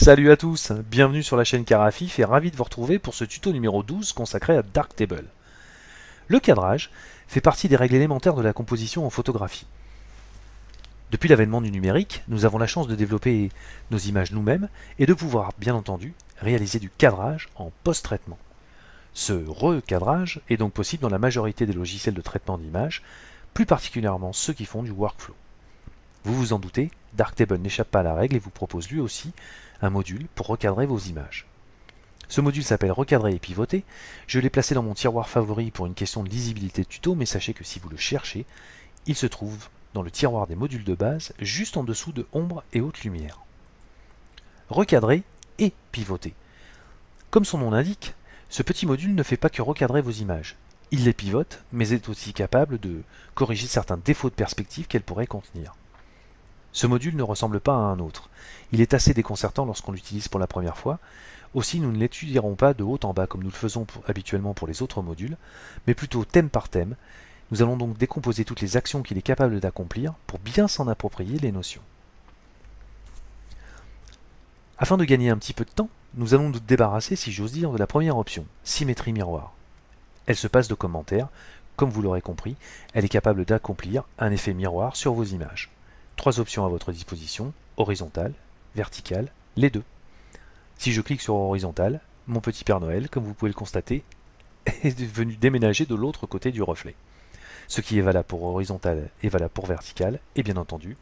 Salut à tous, bienvenue sur la chaîne Carafif et ravi de vous retrouver pour ce tuto numéro 12 consacré à Darktable. Le cadrage fait partie des règles élémentaires de la composition en photographie. Depuis l'avènement du numérique, nous avons la chance de développer nos images nous-mêmes et de pouvoir, bien entendu, réaliser du cadrage en post-traitement. Ce recadrage est donc possible dans la majorité des logiciels de traitement d'images, plus particulièrement ceux qui font du workflow. Vous vous en doutez, Darktable n'échappe pas à la règle et vous propose lui aussi un module pour recadrer vos images. Ce module s'appelle Recadrer et pivoter. Je l'ai placé dans mon tiroir favori pour une question de lisibilité de tuto, mais sachez que si vous le cherchez, il se trouve dans le tiroir des modules de base, juste en dessous de Ombre et Haute Lumière. Recadrer et pivoter. Comme son nom l'indique, ce petit module ne fait pas que recadrer vos images. Il les pivote, mais est aussi capable de corriger certains défauts de perspective qu'elles pourraient contenir. Ce module ne ressemble pas à un autre. Il est assez déconcertant lorsqu'on l'utilise pour la première fois. Aussi, nous ne l'étudierons pas de haut en bas comme nous le faisons habituellement pour les autres modules, mais plutôt thème par thème. Nous allons donc décomposer toutes les actions qu'il est capable d'accomplir pour bien s'en approprier les notions. Afin de gagner un petit peu de temps, nous allons nous débarrasser, si j'ose dire, de la première option, symétrie miroir. Elle se passe de commentaires. Comme vous l'aurez compris, elle est capable d'accomplir un effet miroir sur vos images. 3 options à votre disposition, horizontale, verticale, les deux. Si je clique sur horizontale, mon petit Père Noël, comme vous pouvez le constater, est venu déménager de l'autre côté du reflet. Ce qui est valable pour horizontale est valable pour verticale, et bien entendu,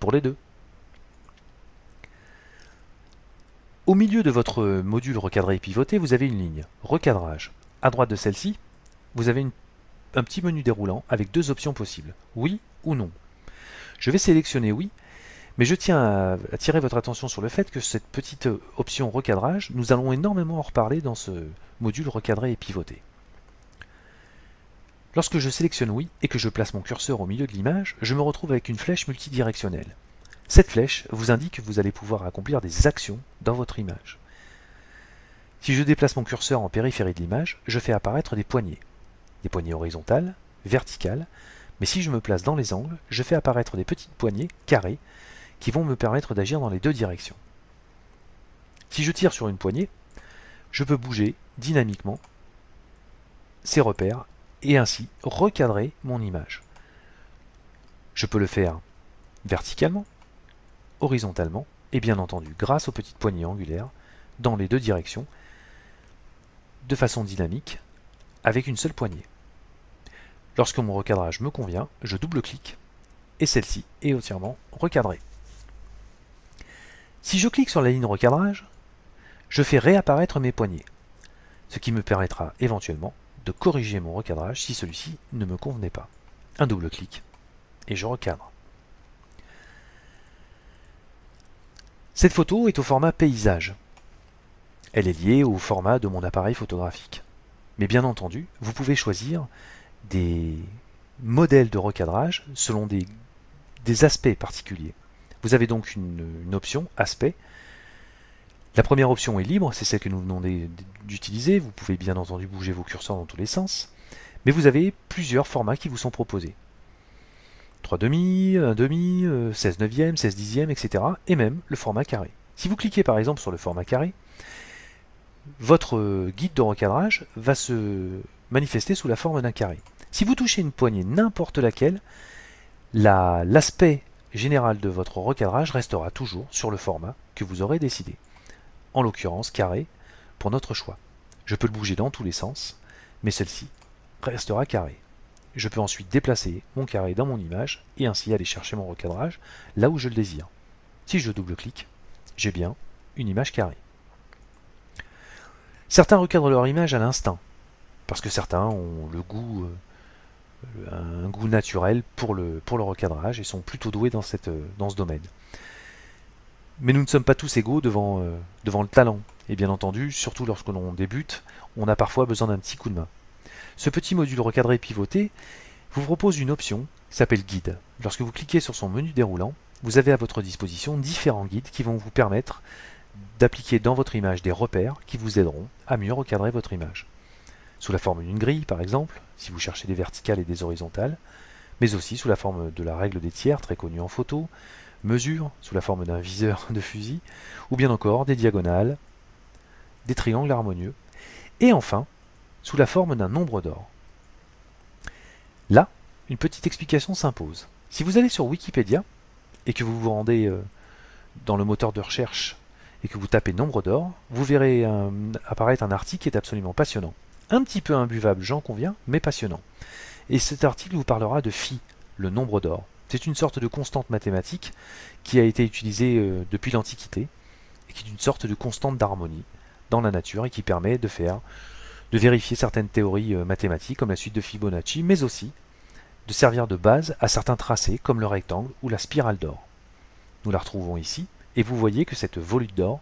pour les deux. Au milieu de votre module recadré et pivoté, vous avez une ligne, recadrage. À droite de celle-ci, vous avez un petit menu déroulant avec 2 options possibles, oui ou non. Je vais sélectionner oui, mais je tiens à attirer votre attention sur le fait que cette petite option recadrage, nous allons énormément en reparler dans ce module recadré et pivoté. Lorsque je sélectionne oui et que je place mon curseur au milieu de l'image, je me retrouve avec une flèche multidirectionnelle. Cette flèche vous indique que vous allez pouvoir accomplir des actions dans votre image. Si je déplace mon curseur en périphérie de l'image, je fais apparaître des poignées horizontales, verticales, mais si je me place dans les angles, je fais apparaître des petites poignées carrées qui vont me permettre d'agir dans les deux directions. Si je tire sur une poignée, je peux bouger dynamiquement ces repères et ainsi recadrer mon image. Je peux le faire verticalement, horizontalement et bien entendu grâce aux petites poignées angulaires dans les deux directions de façon dynamique avec une seule poignée. Lorsque mon recadrage me convient, je double-clique et celle-ci est entièrement recadrée. Si je clique sur la ligne recadrage, je fais réapparaître mes poignées, ce qui me permettra éventuellement de corriger mon recadrage si celui-ci ne me convenait pas. Un double-clic et je recadre. Cette photo est au format paysage. Elle est liée au format de mon appareil photographique. Mais bien entendu, vous pouvez choisir des modèles de recadrage selon des aspects particuliers. Vous avez donc une option aspect. La première option est libre, c'est celle que nous venons d'utiliser. Vous pouvez bien entendu bouger vos curseurs dans tous les sens. Mais vous avez plusieurs formats qui vous sont proposés. 3,5, 1,5, 16 neuvième, 16 dixième, etc. Et même le format carré. Si vous cliquez par exemple sur le format carré, votre guide de recadrage va se manifester sous la forme d'un carré. Si vous touchez une poignée n'importe laquelle, l'aspect général de votre recadrage restera toujours sur le format que vous aurez décidé. En l'occurrence carré pour notre choix. Je peux le bouger dans tous les sens, mais celle-ci restera carré. Je peux ensuite déplacer mon carré dans mon image et ainsi aller chercher mon recadrage là où je le désire. Si je double-clique, j'ai bien une image carrée. Certains recadrent leur image à l'instinct, parce que certains ont un goût naturel pour le recadrage et sont plutôt doués dans ce domaine. Mais nous ne sommes pas tous égaux devant le talent. Et bien entendu, surtout lorsque l'on débute, on a parfois besoin d'un petit coup de main. Ce petit module recadré pivoté vous propose une option qui s'appelle guide. Lorsque vous cliquez sur son menu déroulant, vous avez à votre disposition différents guides qui vont vous permettre d'appliquer dans votre image des repères qui vous aideront à mieux recadrer votre image. Sous la forme d'une grille par exemple, si vous cherchez des verticales et des horizontales, mais aussi sous la forme de la règle des tiers, très connue en photo, mesures sous la forme d'un viseur de fusil, ou bien encore des diagonales, des triangles harmonieux, et enfin sous la forme d'un nombre d'or. Là, une petite explication s'impose. Si vous allez sur Wikipédia et que vous vous rendez dans le moteur de recherche et que vous tapez nombre d'or, vous verrez apparaître un article qui est absolument passionnant. Un petit peu imbuvable, j'en conviens, mais passionnant. Et cet article vous parlera de phi, le nombre d'or. C'est une sorte de constante mathématique qui a été utilisée depuis l'Antiquité et qui est une sorte de constante d'harmonie dans la nature et qui permet de vérifier certaines théories mathématiques comme la suite de Fibonacci, mais aussi de servir de base à certains tracés comme le rectangle ou la spirale d'or. Nous la retrouvons ici, et vous voyez que cette volute d'or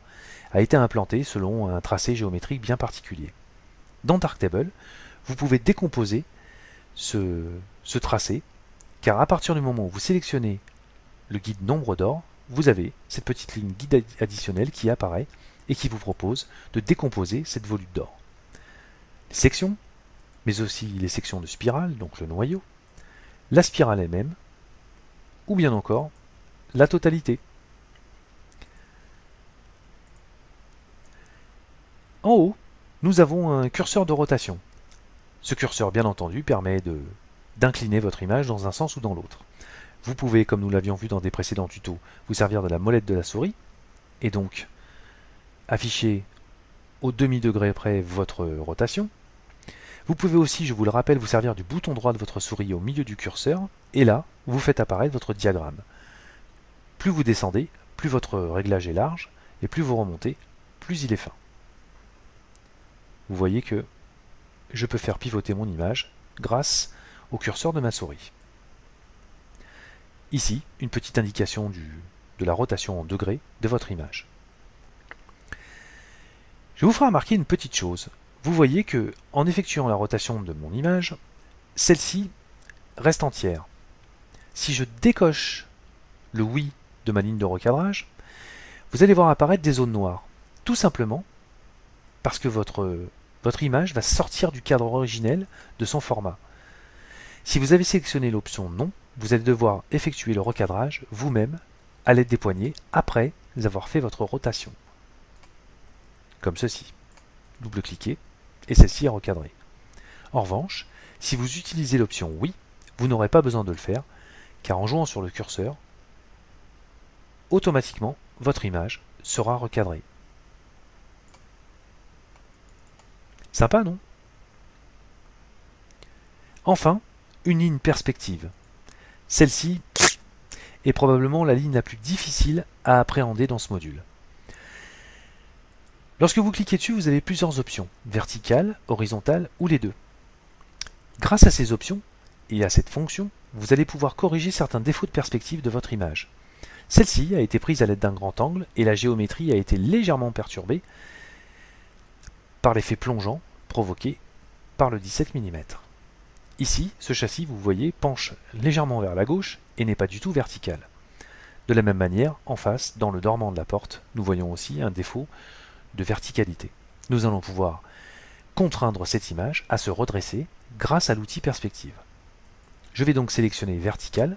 a été implantée selon un tracé géométrique bien particulier. Dans Darktable, vous pouvez décomposer ce tracé, car à partir du moment où vous sélectionnez le guide nombre d'or, vous avez cette petite ligne guide additionnelle qui apparaît et qui vous propose de décomposer cette volute d'or. Les sections, mais aussi les sections de spirale, donc le noyau, la spirale elle-même, ou bien encore la totalité. En haut, nous avons un curseur de rotation. Ce curseur, bien entendu, permet d'incliner votre image dans un sens ou dans l'autre. Vous pouvez, comme nous l'avions vu dans des précédents tutos, vous servir de la molette de la souris, et donc afficher au demi-degré près votre rotation. Vous pouvez aussi, je vous le rappelle, vous servir du bouton droit de votre souris au milieu du curseur, et là, vous faites apparaître votre diagramme. Plus vous descendez, plus votre réglage est large, et plus vous remontez, plus il est fin. Vous voyez que je peux faire pivoter mon image grâce au curseur de ma souris. Ici, une petite indication de la rotation en degrés de votre image. Je vous ferai remarquer une petite chose. Vous voyez que, en effectuant la rotation de mon image, celle-ci reste entière. Si je décoche le oui de ma ligne de recadrage, vous allez voir apparaître des zones noires. Tout simplement parce que votre image va sortir du cadre originel de son format. Si vous avez sélectionné l'option non, vous allez devoir effectuer le recadrage vous-même à l'aide des poignets après avoir fait votre rotation. Comme ceci. Double-cliquez et celle-ci est recadrée. En revanche, si vous utilisez l'option oui, vous n'aurez pas besoin de le faire, car en jouant sur le curseur, automatiquement, votre image sera recadrée. Sympa, non? Enfin, une ligne perspective. Celle-ci est probablement la ligne la plus difficile à appréhender dans ce module. Lorsque vous cliquez dessus, vous avez plusieurs options, verticale, horizontale ou les deux. Grâce à ces options et à cette fonction, vous allez pouvoir corriger certains défauts de perspective de votre image. Celle-ci a été prise à l'aide d'un grand angle et la géométrie a été légèrement perturbée par l'effet plongeant provoqué par le 17 mm. Ici, ce châssis, vous voyez, penche légèrement vers la gauche et n'est pas du tout vertical. De la même manière, en face, dans le dormant de la porte, nous voyons aussi un défaut de verticalité. Nous allons pouvoir contraindre cette image à se redresser grâce à l'outil perspective. Je vais donc sélectionner vertical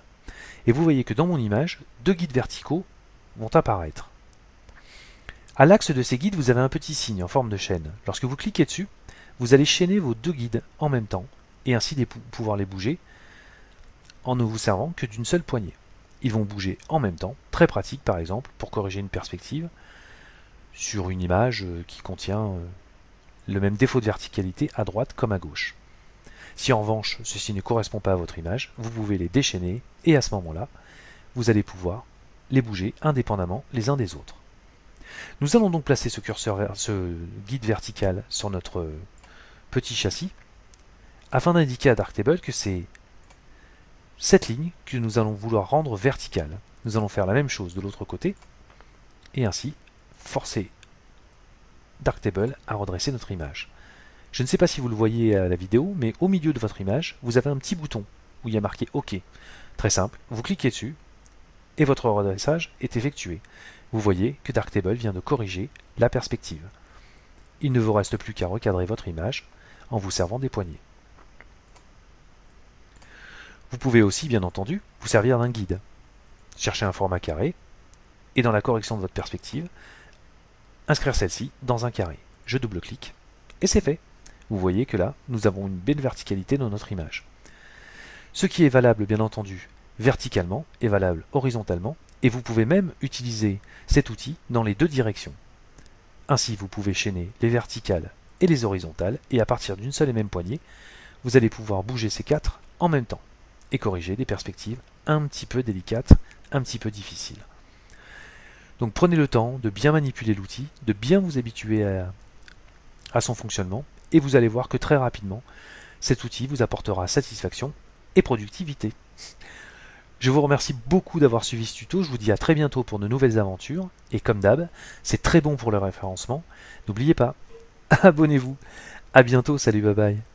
et vous voyez que dans mon image, deux guides verticaux vont apparaître. À l'axe de ces guides, vous avez un petit signe en forme de chaîne. Lorsque vous cliquez dessus, vous allez chaîner vos deux guides en même temps et ainsi pouvoir les bouger en ne vous servant que d'une seule poignée. Ils vont bouger en même temps, très pratique par exemple pour corriger une perspective sur une image qui contient le même défaut de verticalité à droite comme à gauche. Si en revanche ceci ne correspond pas à votre image, vous pouvez les déchaîner et à ce moment-là, vous allez pouvoir les bouger indépendamment les uns des autres. Nous allons donc placer ce guide vertical sur notre petit châssis afin d'indiquer à Darktable que c'est cette ligne que nous allons vouloir rendre verticale. Nous allons faire la même chose de l'autre côté et ainsi forcer Darktable à redresser notre image. Je ne sais pas si vous le voyez à la vidéo, mais au milieu de votre image, vous avez un petit bouton où il y a marqué OK. Très simple, vous cliquez dessus et votre redressage est effectué. Vous voyez que Darktable vient de corriger la perspective. Il ne vous reste plus qu'à recadrer votre image en vous servant des poignées. Vous pouvez aussi, bien entendu, vous servir d'un guide. chercher un format carré, et dans la correction de votre perspective, inscrire celle-ci dans un carré. Je double-clique, et c'est fait. Vous voyez que là, nous avons une belle verticalité dans notre image. Ce qui est valable, bien entendu, verticalement est valable horizontalement, et vous pouvez même utiliser cet outil dans les deux directions. Ainsi, vous pouvez chaîner les verticales et les horizontales, et à partir d'une seule et même poignée, vous allez pouvoir bouger ces quatre en même temps, et corriger des perspectives un petit peu délicates, un petit peu difficiles. Donc prenez le temps de bien manipuler l'outil, de bien vous habituer à son fonctionnement, et vous allez voir que très rapidement, cet outil vous apportera satisfaction et productivité. Je vous remercie beaucoup d'avoir suivi ce tuto, je vous dis à très bientôt pour de nouvelles aventures, et comme d'hab, c'est très bon pour le référencement, n'oubliez pas, abonnez-vous, à bientôt, salut, bye bye.